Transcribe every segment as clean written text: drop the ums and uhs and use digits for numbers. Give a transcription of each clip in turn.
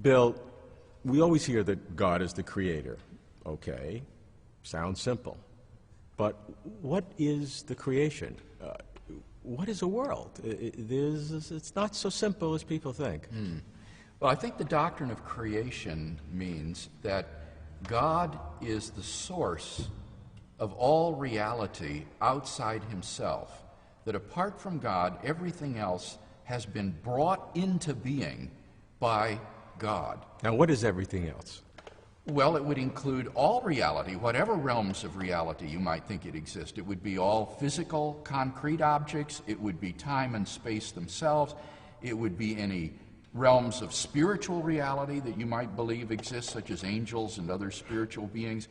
Bill, we always hear that God is the creator. Okay, sounds simple. But what is the creation? What is a world? It's not so simple as people think. Well, I think the doctrine of creation means that God is the source of all reality outside himself, that apart from God, everything else has been brought into being by God. Now, what is everything else? Well, it would include all reality, whatever realms of reality you might think it exists. It would be all physical, concrete objects. It would be time and space themselves. It would be any realms of spiritual reality that you might believe exist, such as angels and other spiritual beings.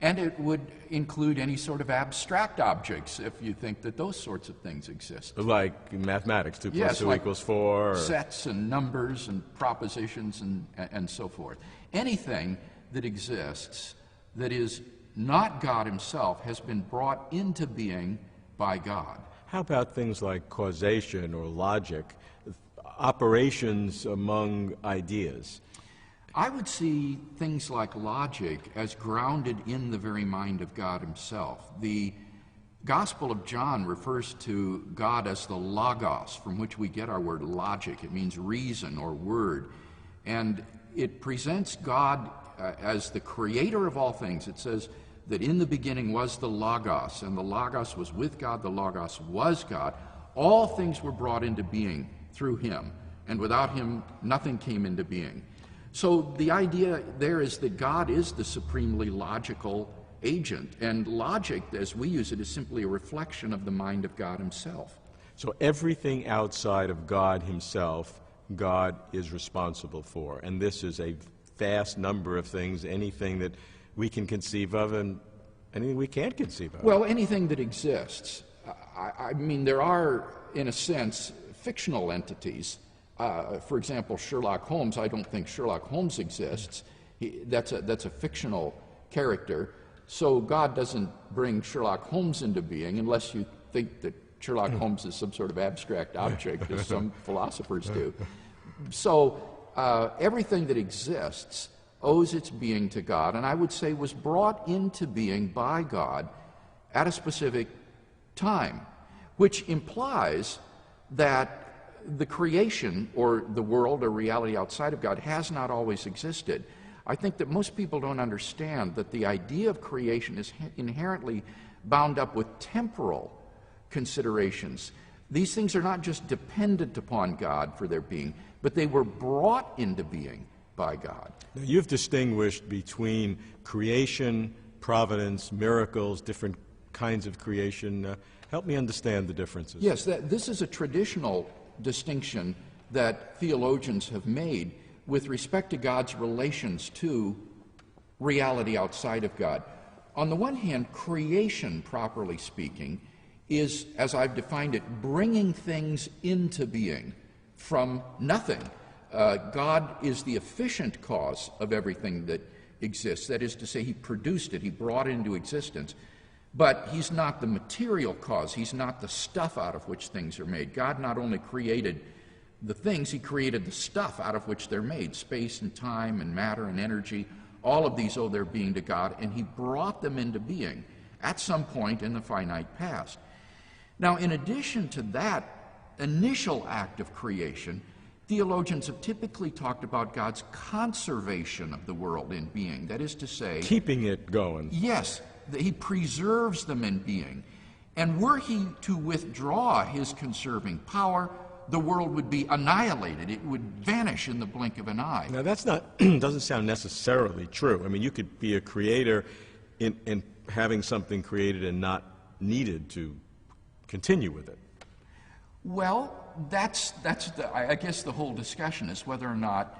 And it would include any sort of abstract objects, if you think that those sorts of things exist. Like mathematics, 2 plus Yes, 2 like equals 4? Or... sets and numbers and propositions and so forth. Anything that exists that is not God himself has been brought into being by God. How about things like causation or logic, operations among ideas? I would see things like logic as grounded in the very mind of God himself. The Gospel of John refers to God as the Logos, from which we get our word logic. It means reason or word. And it presents God as the creator of all things. It says that in the beginning was the Logos, and the Logos was with God, the Logos was God. All things were brought into being through him, and without him nothing came into being. So the idea there is that God is the supremely logical agent, and logic, as we use it, is simply a reflection of the mind of God himself. So everything outside of God himself, God is responsible for, and this is a vast number of things, anything that we can conceive of and anything we can't conceive of. Well, anything that exists. I mean, there are, in a sense, fictional entities. For example, Sherlock Holmes. I don't think Sherlock Holmes exists. That's a fictional character. So God doesn't bring Sherlock Holmes into being unless you think that Sherlock Holmes is some sort of abstract object, as some philosophers do. So everything that exists owes its being to God, and I would say was brought into being by God at a specific time, which implies that the creation or the world or reality outside of God has not always existed. I think that most people don't understand that the idea of creation is inherently bound up with temporal considerations. These things are not just dependent upon God for their being, but they were brought into being by God. Now, you've distinguished between creation, providence, miracles, different kinds of creation. Help me understand the differences. Yes, this is a traditional distinction that theologians have made with respect to God's relations to reality outside of God. On the one hand, creation, properly speaking, is, as I've defined it, bringing things into being from nothing. God is the efficient cause of everything that exists. That is to say, he produced it, he brought it into existence. But he's not the material cause. He's not the stuff out of which things are made. God not only created the things, he created the stuff out of which they're made, space and time and matter and energy. All of these owe their being to God, and he brought them into being at some point in the finite past. Now, in addition to that initial act of creation, theologians have typically talked about God's conservation of the world in being. That is to say, keeping it going. Yes, that he preserves them in being. And were he to withdraw his conserving power, the world would be annihilated. It would vanish in the blink of an eye. Now, that's not doesn't sound necessarily true. I mean, you could be a creator in having something created and not needed to continue with it. Well, I guess the whole discussion is whether or not,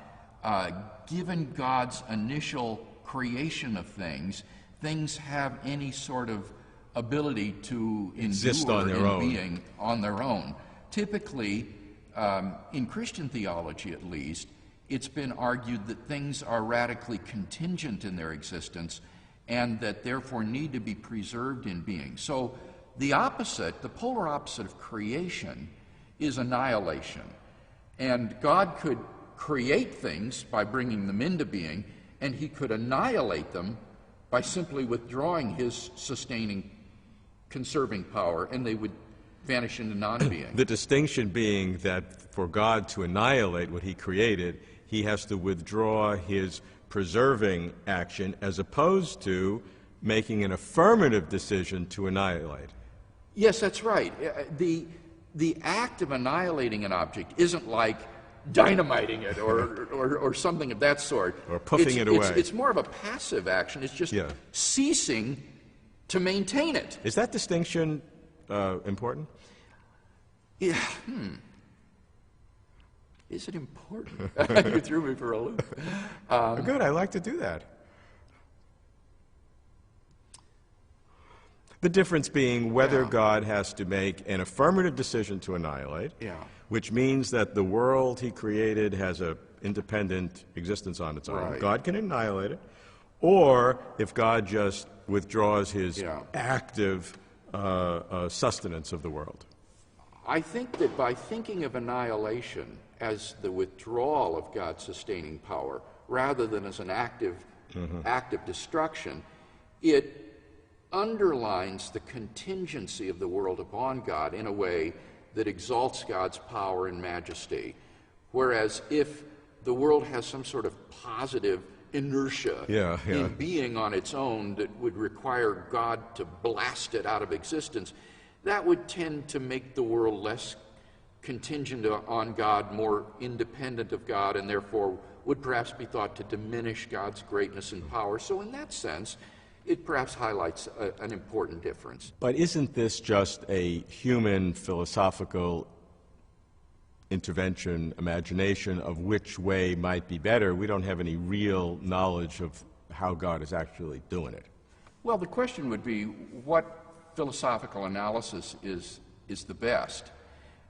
given God's initial creation of things have any sort of ability to exist endure on their in own. being on their own. Typically, in Christian theology at least, it's been argued that things are radically contingent in their existence and that therefore need to be preserved in being. So the opposite, the polar opposite of creation, is annihilation. And God could create things by bringing them into being, and he could annihilate them by simply withdrawing his sustaining, conserving power, and they would vanish into non-being. The distinction being that for God to annihilate what he created, he has to withdraw his preserving action as opposed to making an affirmative decision to annihilate. Yes, that's right. The act of annihilating an object isn't like dynamiting it or something of that sort. Or puffing it away. It's more of a passive action. It's just ceasing to maintain it. Is that distinction important? Yeah. Is it important? You threw me for a loop. Good, I like to do that. The difference being whether God has to make an affirmative decision to annihilate, which means that the world he created has an independent existence on its own. Right. God can annihilate it. Or if God just withdraws his active sustenance of the world. I think that by thinking of annihilation as the withdrawal of God's sustaining power, rather than as an active destruction, it underlines the contingency of the world upon God in a way that exalts God's power and majesty. Whereas if the world has some sort of positive inertia in being on its own that would require God to blast it out of existence, that would tend to make the world less contingent on God, more independent of God, and therefore would perhaps be thought to diminish God's greatness and power. So in that sense, it perhaps highlights an important difference. But isn't this just a human philosophical intervention, imagination of which way might be better? We don't have any real knowledge of how God is actually doing it. Well, the question would be, what philosophical analysis is the best?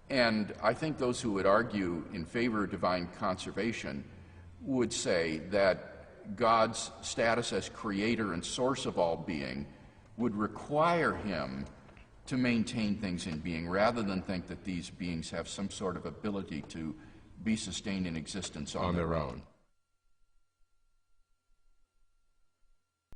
And I think those who would argue in favor of divine conservation would say that God's status as creator and source of all being would require him to maintain things in being, rather than think that these beings have some sort of ability to be sustained in existence on their own.